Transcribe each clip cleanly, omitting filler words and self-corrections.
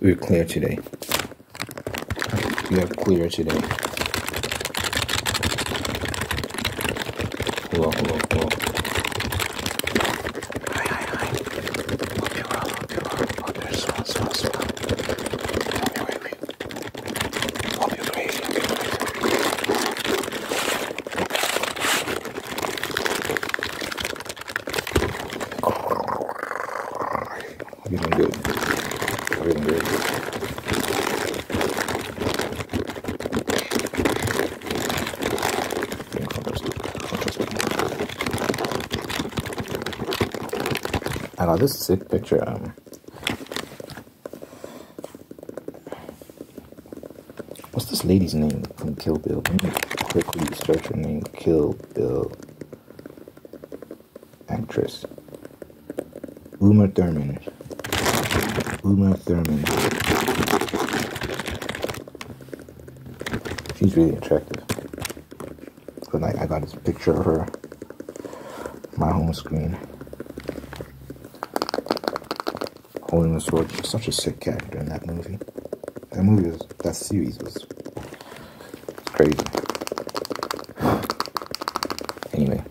We're clear today. We are clear today. Hello, hello, hello. Hi, hi, hi. Hope you're well, hope you're well. Hope you're swell, swell, swell. Wait. Hope you're great, hope you're great. Hope you're doing good. Hope you're doing great. I got this sick picture. What's this lady's name from Kill Bill? Let me quickly search her name. Kill Bill. Actress. Uma Thurman. She's really attractive. But like, I got this picture of her. My home screen. Holding the sword. She's such a sick character in that movie. That series was crazy. Anyway.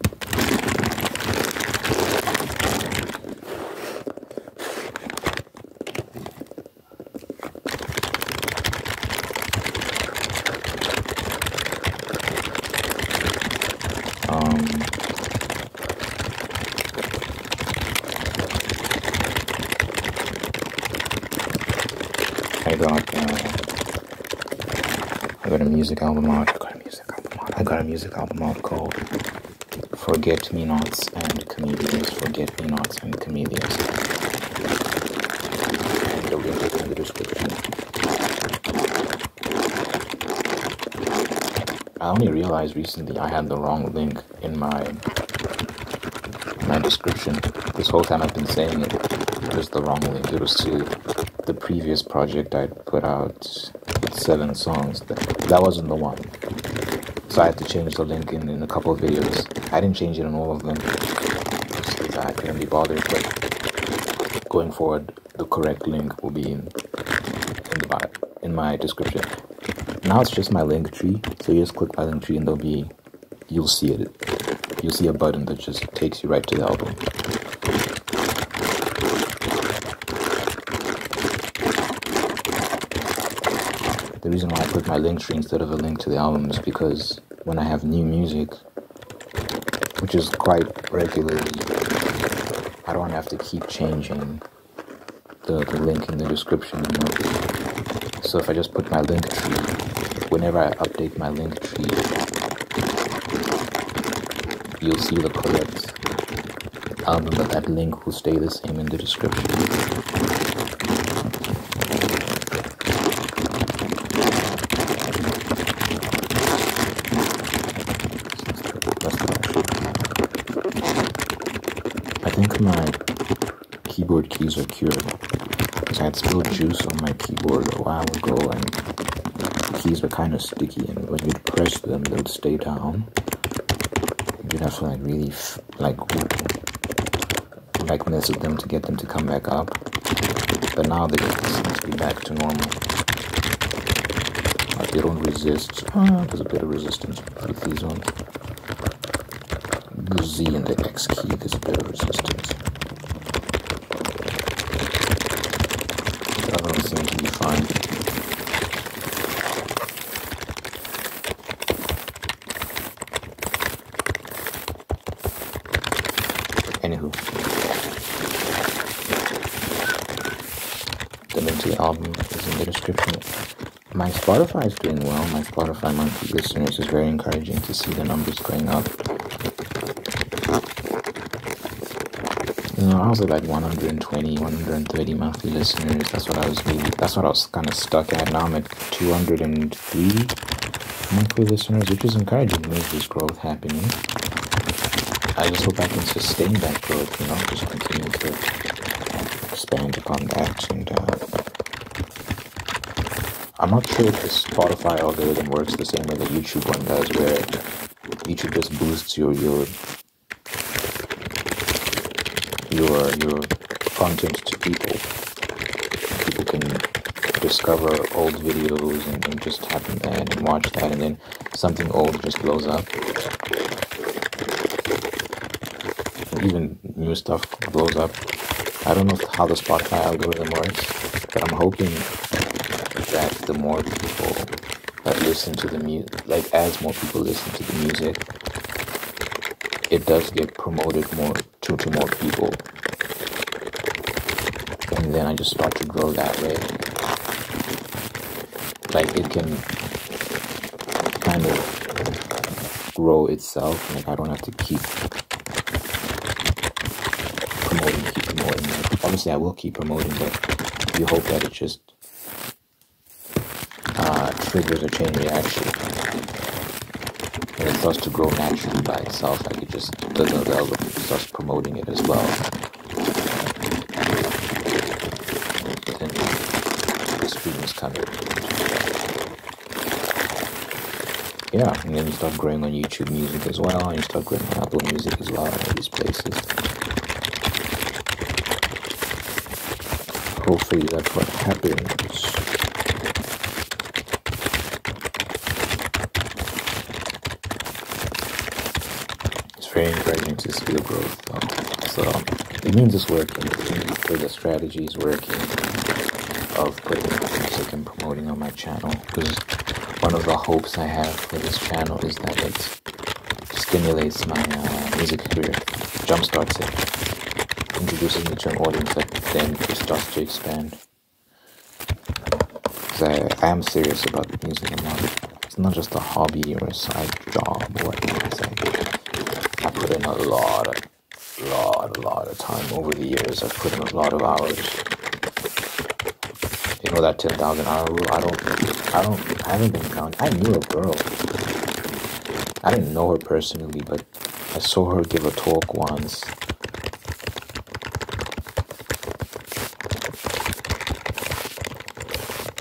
I got a music album out. I got a music album out called Forget Me Nots and Comedians. Forget Me Nots and Comedians. And the link is in the description. I only realized recently I had the wrong link in my description. This whole time I've been saying it was the wrong link. It was to the previous project I put out. 7 songs. That wasn't the one. So I had to change the link in a couple of videos. I didn't change it in all of them because I couldn't be bothered, but going forward, the correct link will be in my description. Now it's just my link tree, so you just click my link tree and you'll see it. You'll see a button that just takes you right to the album. The reason why I put my link tree instead of a link to the album is because when I have new music, which is quite regularly, I don't want to have to keep changing the link in the description, you know? So if I just put my link tree, whenever I update my link tree, you'll see the correct album, but that link will stay the same in the description. I think my keyboard keys are cured because I had spilled juice on my keyboard a while ago and the keys were kind of sticky, and when you'd press them they would stay down. You'd have to like really like mess with them to get them to come back up, but now they seem to be back to normal. Like they don't resist. There's a bit of resistance with these ones. The Z and the X key, there's a bit of resistance. The other ones seem to be fine. Anywho, the link to the album is in the description. My Spotify is doing well. My Spotify monthly listeners is very encouraging to see the numbers going up. You know, I was at like 120, 130 monthly listeners. That's what I was kind of stuck at. Now I'm at 203 monthly listeners, which is encouraging. There's this growth happening. I just hope I can sustain that growth, you know, just continue to expand upon that. And I'm not sure if the Spotify algorithm works the same way the YouTube one does, where YouTube just boosts your content to people. People can discover old videos and just tap in there and watch that, and then something old just blows up. Even new stuff blows up. I don't know how the Spotify algorithm works, but I'm hoping that the more people that listen to the music, like as more people listen to the music, it does get promoted more to more people. And then I just start to grow that way. Like it can kind of grow itself. Like I don't have to keep promoting. Obviously I will keep promoting, but you hope that it just triggers a chain reaction. And it starts to grow naturally by itself. Like it just doesn't develop, it starts promoting it as well. Then the stream is coming. Yeah, and then you start growing on YouTube Music as well, and you start growing on Apple Music as well, and all these places. Hopefully that's what happens. It's very encouraging to see the growth. So it means it's working. It means the strategy is working of putting music and promoting on my channel. Because one of the hopes I have for this channel is that it stimulates my music career, jumpstarts it, introduces me to an audience that then it starts to expand. Because I am serious about music. It's not just a hobby or a side job or whatnot. It's like I put in a lot of time over the years. I've put in a lot of hours. You know that 10,000 hour rule? I haven't been counting. I knew a girl. I didn't know her personally, but I saw her give a talk once.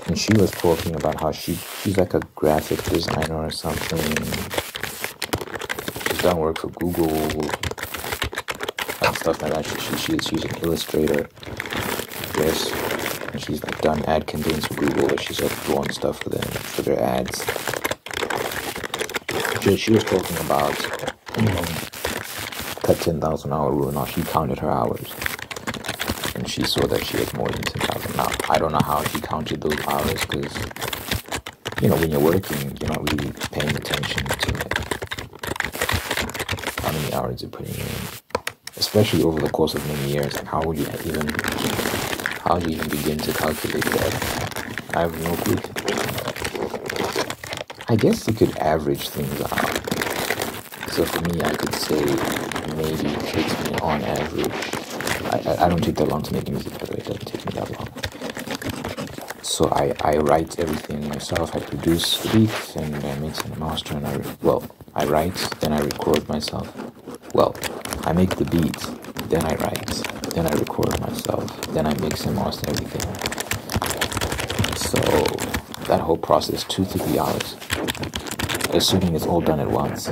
And she was talking about how she's like a graphic designer or something. She's done work for Google and stuff like that. She's an illustrator, yes. And she's like done ad campaigns for Google, where she's like drawn stuff for them for their ads. She was talking about that 10,000 hour rule. Now she counted her hours, and she saw that she had more than 10,000. Now I don't know how she counted those hours, because when you're working, you're not really paying attention to how many hours you're putting in, especially over the course of many years. And how do you even begin to calculate that? I have no clue. I guess you could average things out. So for me, I could say maybe it takes me on average. I don't take that long to make music, by the way. It doesn't take me that long. So I write everything myself. I produce the beats and I mix and master, and I write, then I record myself. Well, I make the beat, then I write, then I record myself, then I mix and master everything. So that whole process, 2 to 3 hours, assuming it's all done at once.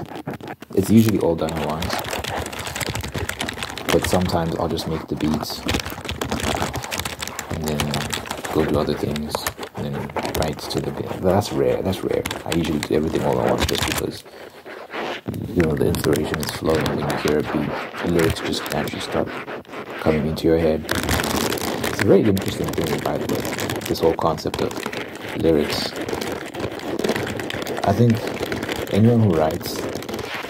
It's usually all done at once, but sometimes I'll just make the beats and then go do other things and then write to the beat. That's rare. I usually do everything all at once, just because the inspiration is flowing. When you hear a beat, the lyrics just naturally start coming into your head. It's a very interesting thing, by the way, this whole concept of lyrics. I think anyone who writes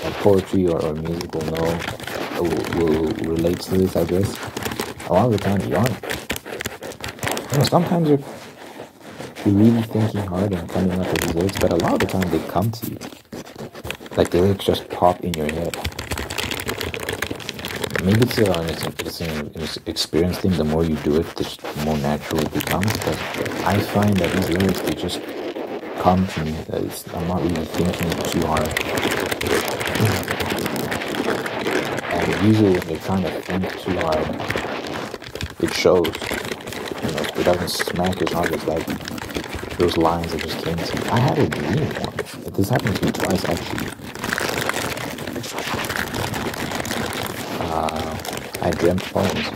like poetry or music will know, will relate to this, I guess. A lot of the time you aren't. Sometimes you're really thinking hard and coming up with these lyrics, but a lot of the time they come to you. Like the lyrics just pop in your head. Maybe it's an experience thing. The more you do it, the more natural it becomes. But I find that these lyrics, they just come to me. I'm not really thinking too hard. And usually when you're trying to think too hard, it shows. It doesn't smack as hard as like those lines that just came to me. I had a dream once. This happened to me twice, actually. I dreamt poems.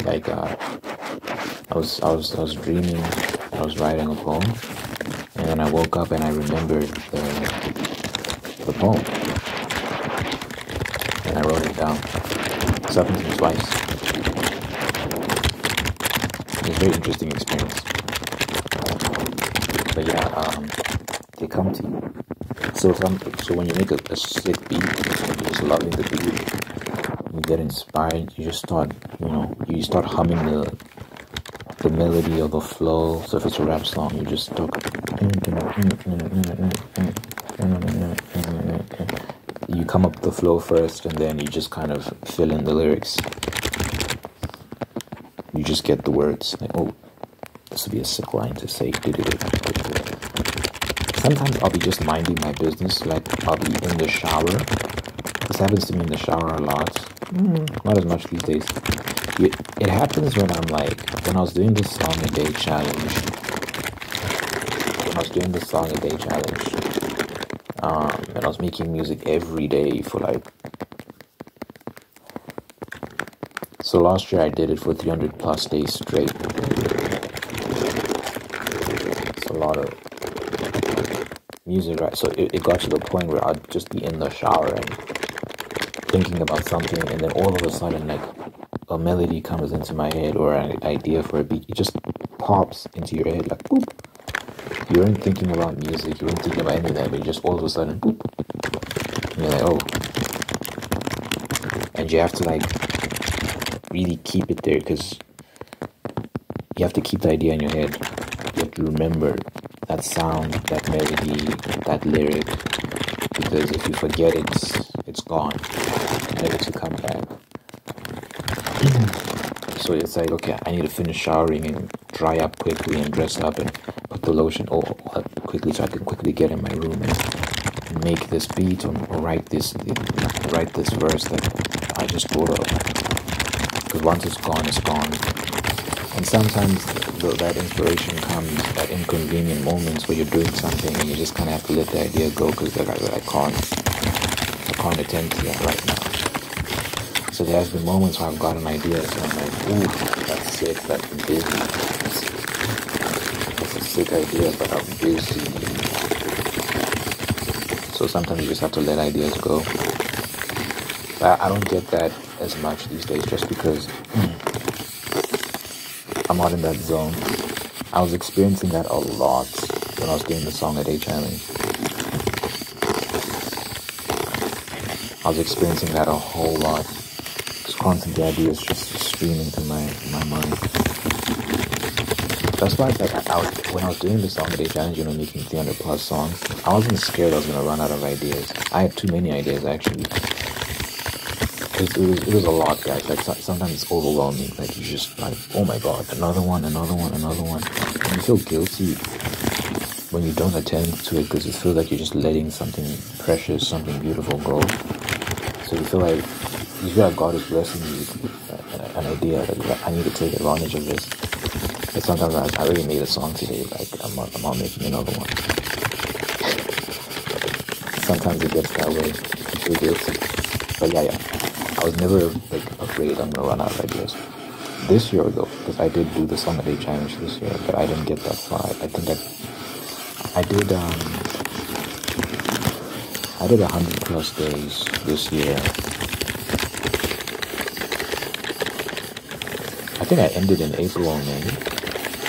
Like I was dreaming I was writing a poem, and then I woke up and I remembered the poem, and I wrote it down. It's happened to me twice. It's a very interesting experience. But yeah, they come to you. So when you make a sick beat, you're just loving the beat, you get inspired, you just start, you start humming the melody or the flow. So if it's a rap song, you just talk. You come up the flow first, and then you just kind of fill in the lyrics. You just get the words. Like, oh, this would be a sick line to say. Sometimes I'll be just minding my business, like I'll be in the shower. This happens to me in the shower a lot. Not as much these days. It happens when I'm like, when I was doing this song a day challenge. And I was making music every day for like. So last year I did it for 300 plus days straight. It's a lot of music, right? So it got to the point where I'd just be in the shower and thinking about something, and then all of a sudden, like, a melody comes into my head or an idea for a beat. It just pops into your head, like, boop. You weren't thinking about music, you weren't thinking about any of that, but just all of a sudden, boop. And you're like, oh. And you have to, like, really keep it there, because you have to keep the idea in your head. You have to remember that sound, that melody, that lyric, because if you forget it, it's gone, never to come back. So it's like, okay, I need to finish showering and dry up quickly and dress up and put the lotion all up quickly so I can quickly get in my room and make this beat or write this verse that I just thought of. Because once it's gone, it's gone. And sometimes that inspiration comes at inconvenient moments where you're doing something and you just kind of have to let the idea go, because I can't attend to that right now. So there's been moments where I've got an idea, so I'm like, ooh, that's sick, that's busy. That's a sick idea, but I'm busy. So sometimes you just have to let ideas go. But I don't get that as much these days, just because I'm not in that zone. I was experiencing that a lot when I was doing the Song a Day challenge. I was experiencing that a whole lot. Just constantly ideas just streaming to my mind. That's why when I was doing the Song a Day challenge, making 300 plus songs, I wasn't scared I was going to run out of ideas. I had too many ideas, actually. It was a lot, guys. Like, sometimes it's overwhelming. Like, you just like, oh my god, another one. And you feel guilty when you don't attend to it, because you feel like you're just letting something precious, something beautiful go. So you feel like God is blessing you with an idea that I need to take advantage of this. But sometimes I already made a song today. Like, I'm not making another one. Sometimes it gets that way. You feel guilty. But yeah. I was never afraid I'm gonna run out of ideas. This year though, because I did do the Song a Day challenge this year, but I didn't get that far. I think I did 100 plus days this year. I think I ended in April or May,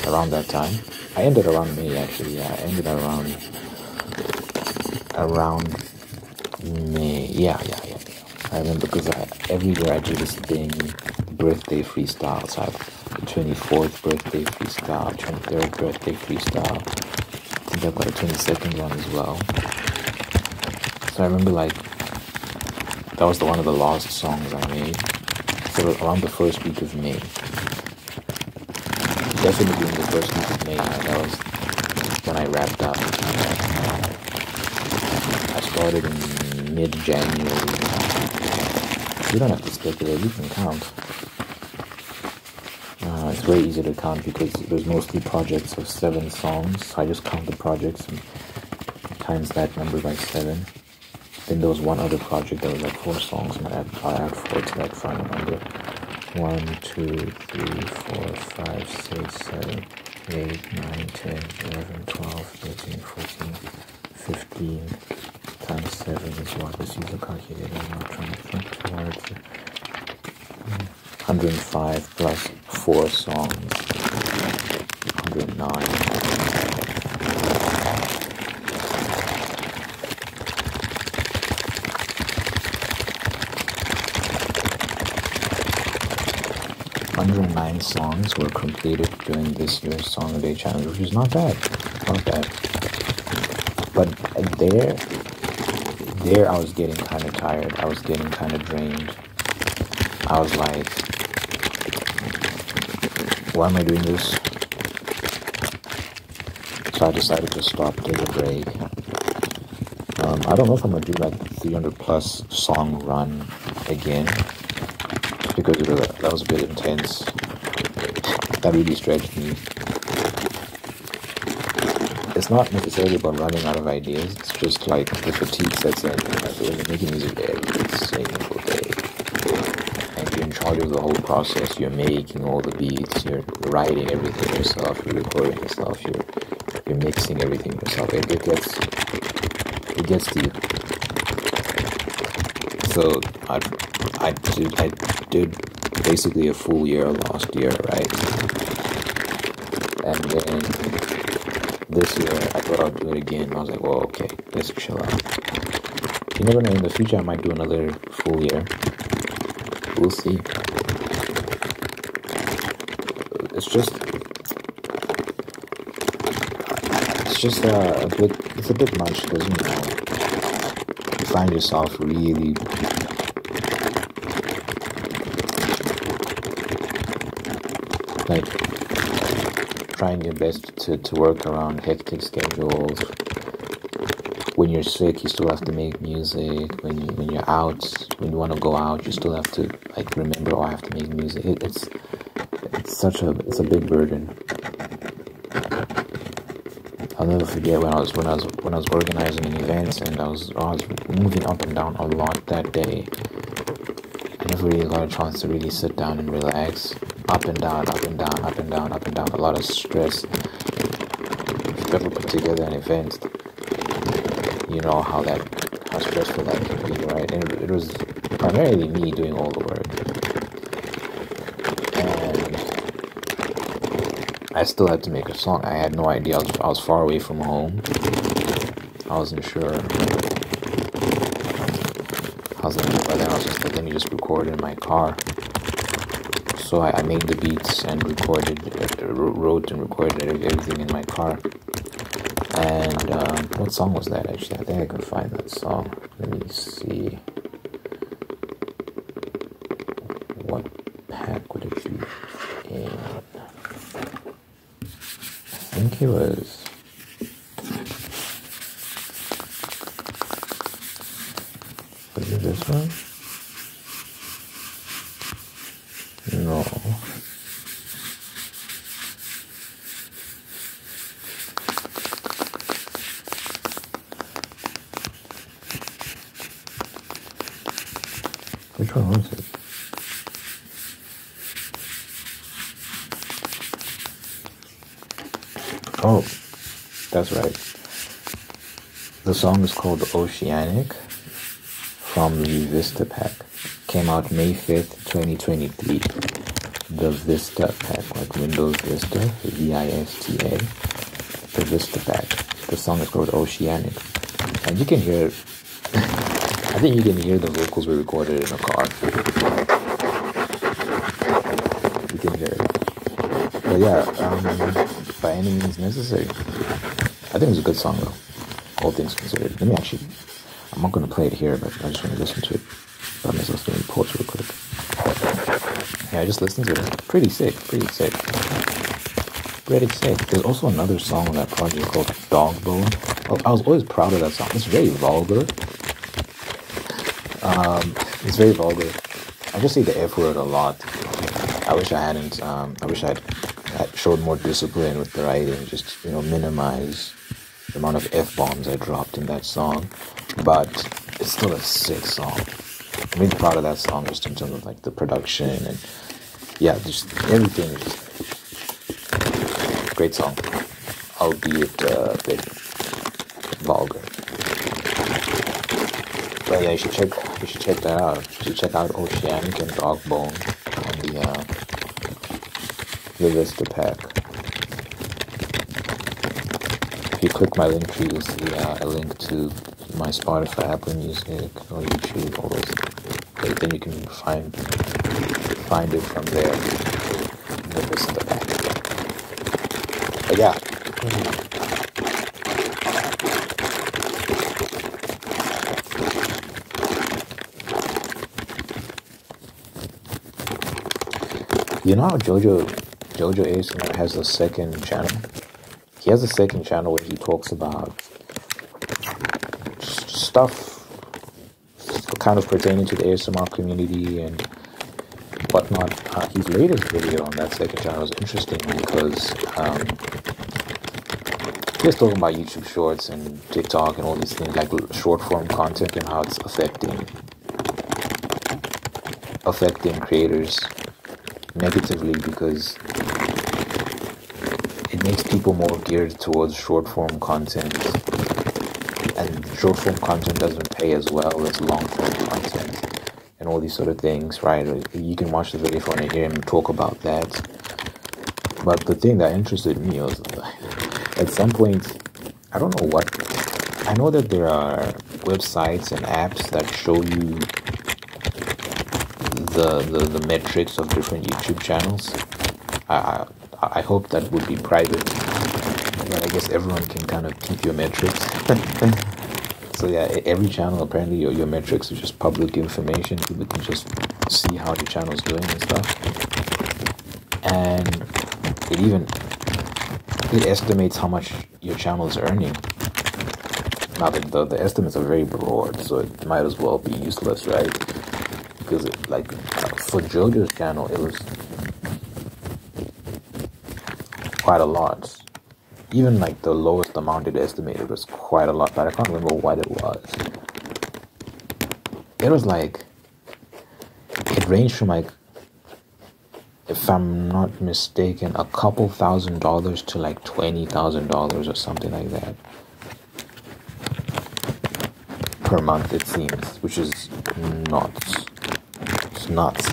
around that time. I ended around May, actually. Yeah, I ended around May. Yeah. I remember, because every year I do this thing, birthday freestyle. So I have the 24th birthday freestyle, 23rd birthday freestyle. I think I've got a 22nd one as well. So I remember, like, that was one of the last songs I made. So around the first week of May. Definitely in the first week of May, that was when I wrapped up. I started in mid-January. You don't have to speculate, you can count. It's very easy to count because there's mostly projects of 7 songs. So I just count the projects and times that number by 7. Then there was one other project that was like 4 songs, and I add 4 to that final number. 1, 2, 3, 4, 5, 6, 7, 8, 9, 10, 11, 12, 13, 14, 15 times 7 is what? Let's use a calculator. I'm not trying to think towards 105 plus 4 songs. 109. "109 songs were completed during this year's Song a Day challenge," which is not bad. Not bad. But there I was getting kind of tired. I was getting kind of drained. I was like, why am I doing this? So I decided to stop, take a break. I don't know if I'm gonna do like 300 plus song run again, because that was a bit intense. That really stretched me. It's not necessarily about running out of ideas. It's just like the fatigue sets in. Like when you're making music every single day, and you're in charge of the whole process. You're making all the beats. You're writing everything yourself. You're recording yourself. You're mixing everything yourself. It gets deep. So I did basically a full year last year, right? And then this year I thought I'd do it again. I was like, well, okay, let's chill out. You never know, in the future I might do another full year. We'll see. It's a bit much, because you find yourself really like trying your best to work around hectic schedules. When you're sick, you still have to make music. When you're out, when you want to go out, you still have to like remember, oh, I have to make music. It's a big burden. I'll never forget when I was organizing an event, and I was moving up and down a lot that day. I never really got a chance to really sit down and relax. Up and down, up and down, up and down, up and down. A lot of stress. If you've ever put together an event, you know how stressful that can be, right? And it was primarily me doing all the work. And I still had to make a song. I had no idea. I was far away from home. I wasn't sure. But then I was just like, let me just record in my car. So I made the beats and wrote and recorded everything in my car. And what song was that actually? I think I can find that song. Let me see. What pack would it be in? I think it was... Was it this one? No. Which one was it? Oh, that's right. The song is called Oceanic from the Vista Pack. Came out May 5th, 2023. The Vista Pack, like Windows Vista, VISTA. The Vista Pack. The song is called Oceanic. And you can hear, I think you can hear the vocals were recorded in a car. You can hear it. But yeah, by any means necessary. I think it was a good song though, all things considered. I'm not going to play it here, but I just want to listen to it. By myself, let me pause real quick. Yeah, I just listened to it. Pretty sick. There's also another song on that project called Dog Bone. I was always proud of that song. It's very vulgar. It's very vulgar. I just say the F word a lot. I wish I hadn't. I wish I showed more discipline with the writing. Just minimize the amount of F bombs I dropped in that song. But it's still a sick song. I'm really proud of that song, just in terms of like the production and yeah, just everything. great song, albeit a bit vulgar. But yeah, you should check that out. You should check out Oceanic and Dogbone on the Vista pack. If you click my link tree, you'll see a link to my Spotify, Apple Music, or YouTube, all those. Then you can find it from there in the Vista pack. But yeah. You know how Jojo ASMR has a second channel? He has a second channel where he talks about stuff kind of pertaining to the ASMR community and whatnot. His latest video on that second channel was interesting because he was talking about YouTube Shorts and TikTok and all these things, like short form content, and how it's affecting creators negatively because it makes people more geared towards short form content, and short form content doesn't pay as well as long form content and all these sort of things, right? You can watch the video if you want to hear him talk about that. But the thing that interested me was, at some point, I don't know what, I know that there are websites and apps that show you the metrics of different YouTube channels. I hope that would be private, but I guess everyone can kind of keep your metrics. So yeah, every channel, apparently your metrics are just public information. People can just see how your channel is doing and stuff. And it estimates how much your channel is earning. Now the estimates are very broad, so it might as well be useless, right? Because for JoJo's channel, it was quite a lot. Even like the lowest amount it estimated was quite a lot, but I can't remember what it was. It was like, it ranged from like, if I'm not mistaken, a couple $1,000s to like $20,000 or something like that per month, it seems, which is nuts. It's nuts.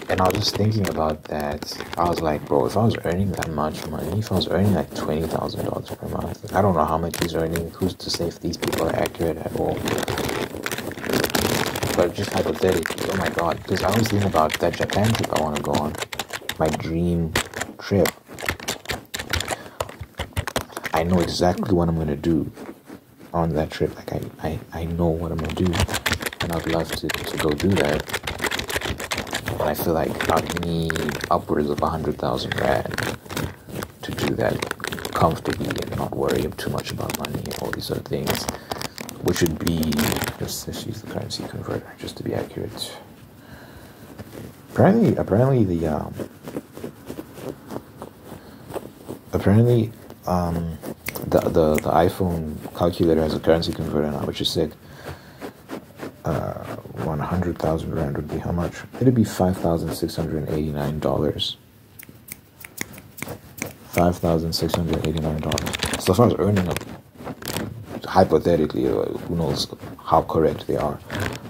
And I was just thinking about that. I was like, bro, if I was earning that much money, if I was earning like $20,000 per month, I don't know how much he's earning. Who's to say if these people are accurate at all? But just hypothetically, oh my god, because I was thinking about that Japan trip I want to go on. My dream trip. I know exactly what I'm going to do on that trip. Like, I know what I'm going to do. And I'd love to go do that. And I feel like I'd need upwards of 100,000 rand to do that comfortably and not worry too much about money and all these sort of things. Which would be, let's use the currency converter just to be accurate. Apparently the iPhone calculator has a currency converter now, which is sick. 100,000 rand would be how much? It'd be $5,689. $5,689. So if I was earning hypothetically, who knows how correct they are,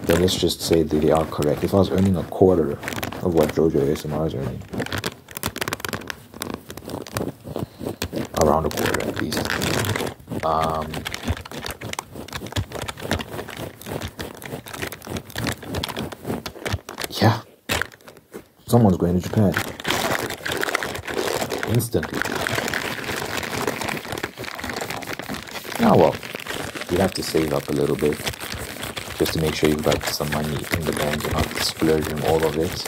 but let's just say that they are correct. If I was earning a quarter of what JoJo ASMR is earning, around a quarter at least, yeah, someone's going to Japan instantly. Now, well, you'd have to save up a little bit just to make sure you've got some money in the bank and not splurging all of it.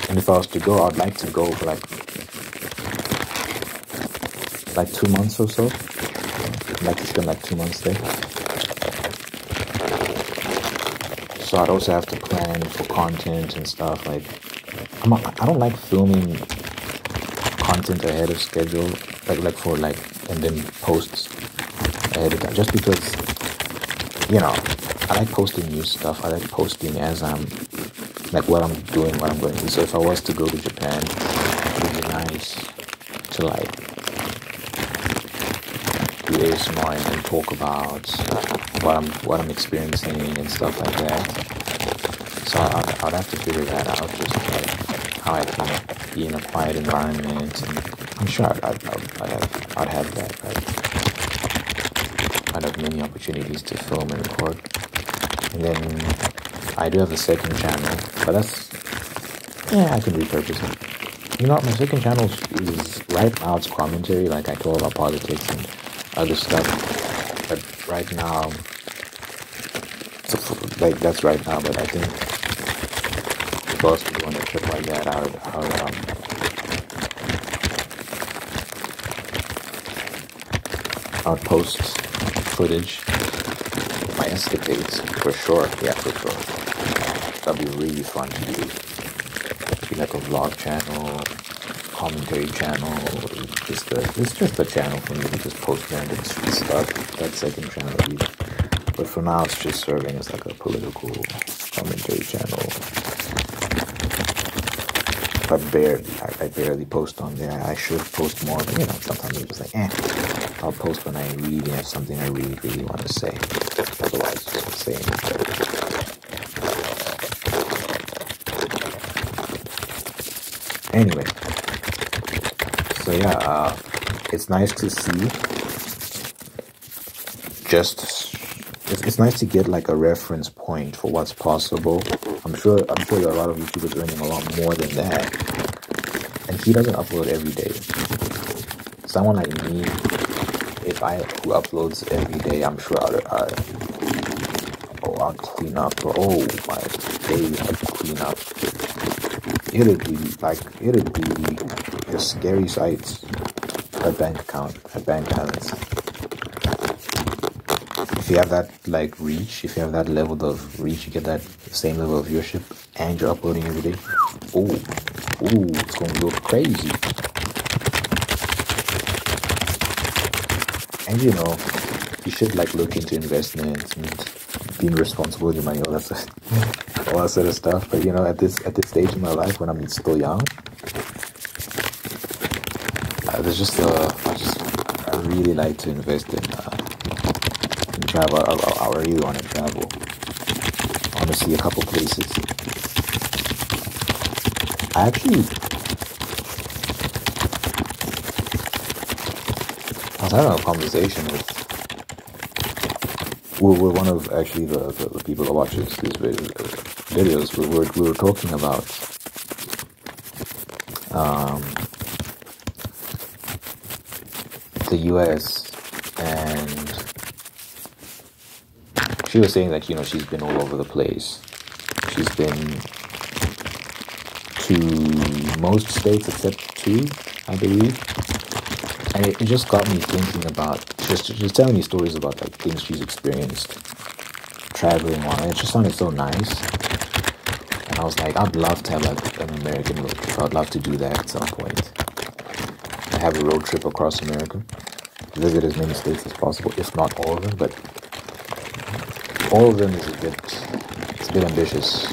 And if I was to go, I'd like to go for like 2 months or so. I'd like to spend like 2 months there. So I'd also have to plan for content and stuff. Like, I don't like filming content ahead of schedule, and then post ahead of time, just because I like posting new stuff. I like posting as I'm like what I'm doing, what I'm going to do. So if I was to go to Japan, it would be nice to like do ASMR and then talk about what I'm experiencing and stuff like that. So I'd have to figure that out, just like how I can be in a quiet environment, and I'm sure I'd have that. I'd have many opportunities to film and record. And then I do have a second channel, but I can repurpose it. My second channel is right now it's commentary, like I talk about politics and other stuff. But right now, like that's right now. But I think if I was to go on a trip like that, I would post footage, my escapades for sure. Yeah, for sure. That'd be really fun to do. Be like a vlog channel, commentary channel. It's just a channel for me to just post random stuff. That second channel, but for now, it's just serving as like a political commentary channel. But I barely post on there. I should post more, but sometimes I'm just like, I'll post when I really have something I really, really want to say. Otherwise, just saying it. Anyway, so yeah, it's nice to see. It's nice to get like a reference point for what's possible. I'm sure there are a lot of YouTubers earning a lot more than that, and he doesn't upload every day. Someone like me, who uploads every day, I'm sure I'll clean up. Oh my days, I'd clean up. It'd be a scary sight. A bank balance. If you have that like reach, if you have that level of reach, you get that same level of viewership, and you're uploading every day. Ooh, it's going to look crazy. And you should like look into investments and being responsible with your money, all that sort of stuff. But at this stage in my life, when I'm still young, I really like to invest in travel. I really want to travel. I want to see a couple places. I was having a conversation with one of actually the people that watches these videos. We were talking about the US, and she was saying that she's been all over the place. She's been to most states except 2, I believe. And it just got me thinking about, she's telling me stories about like things she's experienced traveling on. It just sounded so nice. And I was like, I'd love to have like an American road trip. I'd love to do that at some point. I have a road trip across America. Visit as many states as possible, if not all of them, but all of them is a bit ambitious.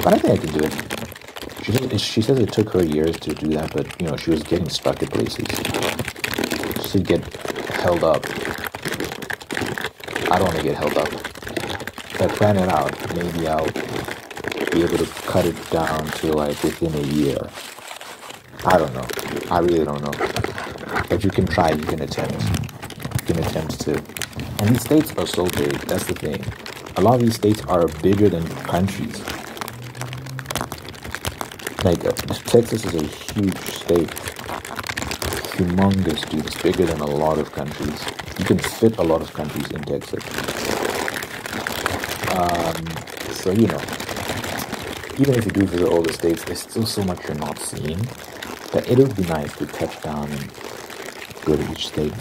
But I think I can do it. She says it took her years to do that, but she was getting stuck at places. Just to get held up. I don't want to get held up. If I plan it out, maybe I'll be able to cut it down to like within a year. I don't know. I really don't know. But you can try, you can attempt. You can attempt to. And these states are so big, that's the thing. A lot of these states are bigger than countries. Like, Texas is a huge state. Humongous, dude. It's bigger than a lot of countries. You can fit a lot of countries in Texas. So, even if you do visit all the states, there's still so much you're not seeing. But it would be nice to touch down and go to each state.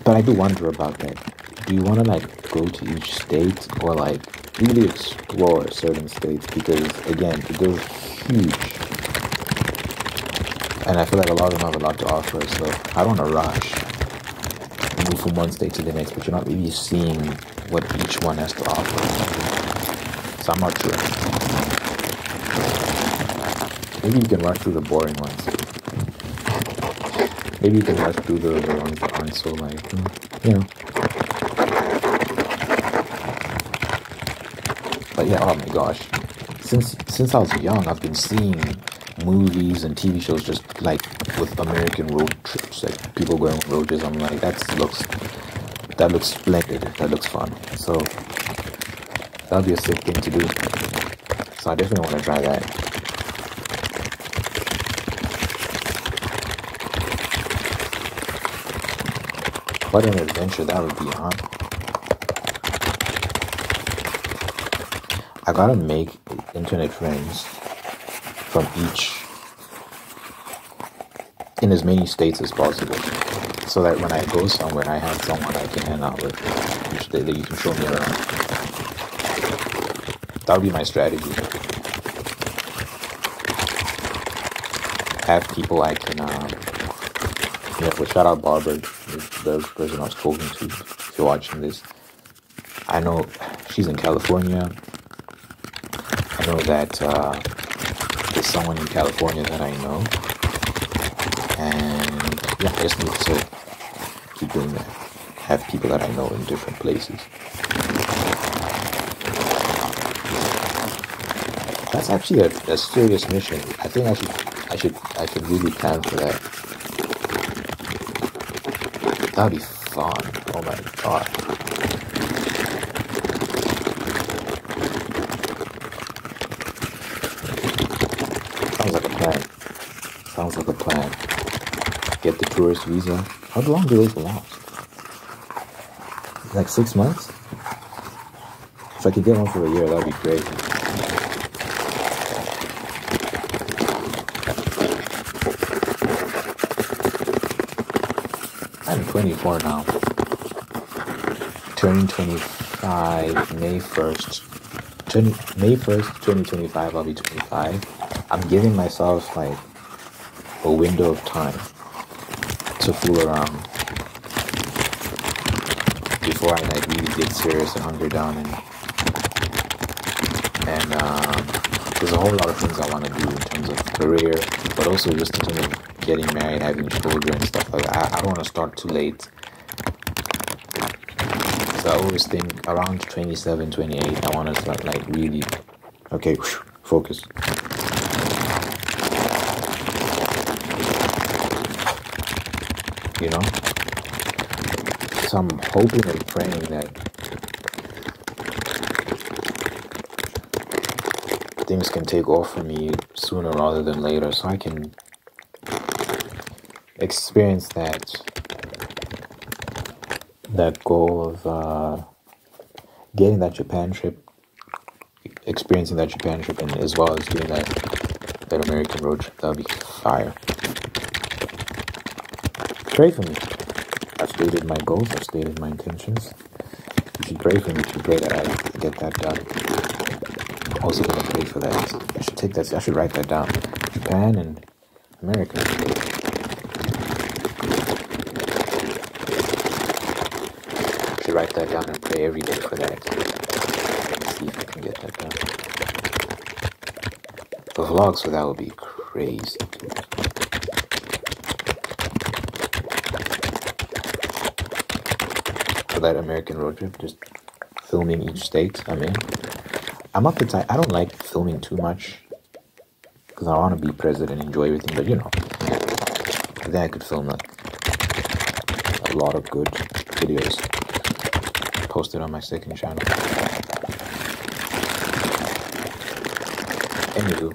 But I do wonder about that. Do you want to, like, go to each state or, like, really explore certain states? Because, again, they're huge. And I feel like a lot of them have a lot to offer, so I don't want to rush. move from one state to the next, but you're not really seeing what each one has to offer. So I'm not sure. Maybe you can rush through the boring ones. Maybe you can rush through the ones that aren't so like, you know. But yeah, oh my gosh. Since I was young, I've been seeing movies and TV shows just like with American road trips, like people going on road trips. I'm like, that looks splendid. That looks fun. So that'll be a sick thing to do. So I definitely want to try that. What an adventure that would be, huh? I gotta make internet friends from each, in as many states as possible, so that when I go somewhere, I have someone I can hang out with, that you can show me around. That would be my strategy. Have people I can, shout out Barbara, the person I was talking to, if you're watching this. I know she's in California. I know that there's someone in California that I know. And yeah, I just need to keep doing that. Have people that I know in different places. That's actually a serious mission. I think I should really plan for that. That'd be fun. Oh my god. Sounds like a plan. Get the tourist visa. How long do those last? Like 6 months? If I could get one for a year, that would be great. I'm 24 now. Turning 25 May 1st. May 1st, 2025, I'll be 25. I'm giving myself like a window of time to fool around before I like really get serious and hunker down, and there's a whole lot of things I want to do in terms of career, but also just in terms of getting married, having children and stuff like that. I don't want to start too late. So I always think around 27, 28, I want to start like really, okay, focus. You know? So I'm hoping and praying that things can take off for me sooner rather than later, so I can experience that goal of getting that Japan trip, experiencing that Japan trip, and as well as doing that American road trip. That'll be fire. Pray for me. I've stated my goals, I've stated my intentions. You should pray for me to pray that I get that done. I'm also gonna pray for that. I should write that down. Japan and America. I should write that down and pray every day for that. Let's see if I can get that done. The vlogs for that would be crazy. That American road trip, just filming each state I'm in. I'm not the type, I don't like filming too much because I want to be present and enjoy everything, but you know, then I could film like a lot of good videos posted on my second channel. Anywho,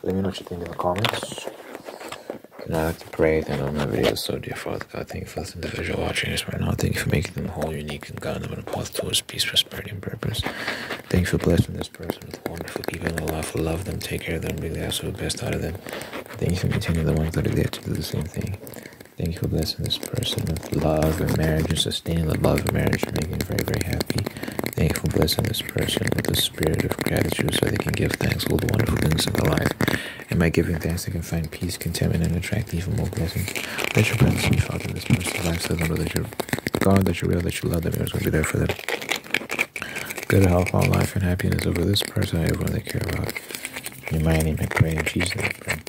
let me know what you think in the comments. And I like to pray that on my videos. So dear Father God, thank you for this individual watching this right now. Thank you for making them whole, unique, and guiding them on a path towards peace, prosperity, and purpose. Thank you for blessing this person with wonderful people in their life. Love them, take care of them, really ask for the best out of them. Thank you for maintaining the ones that are there to do the same thing. Thank you for blessing this person with love and marriage and sustaining the love and marriage and making them very, very happy. Thank you for blessing this person with the spirit of gratitude so they can give thanks for all the wonderful things in their life. And by giving thanks, they can find peace, contentment, and attract even more blessings. Let your presence be felt in this person's life so they know that you're God, that you're real, that you love them, you're going to be there for them. Good health, long life, and happiness over this person and everyone they care about. In my name, I pray in Jesus' name.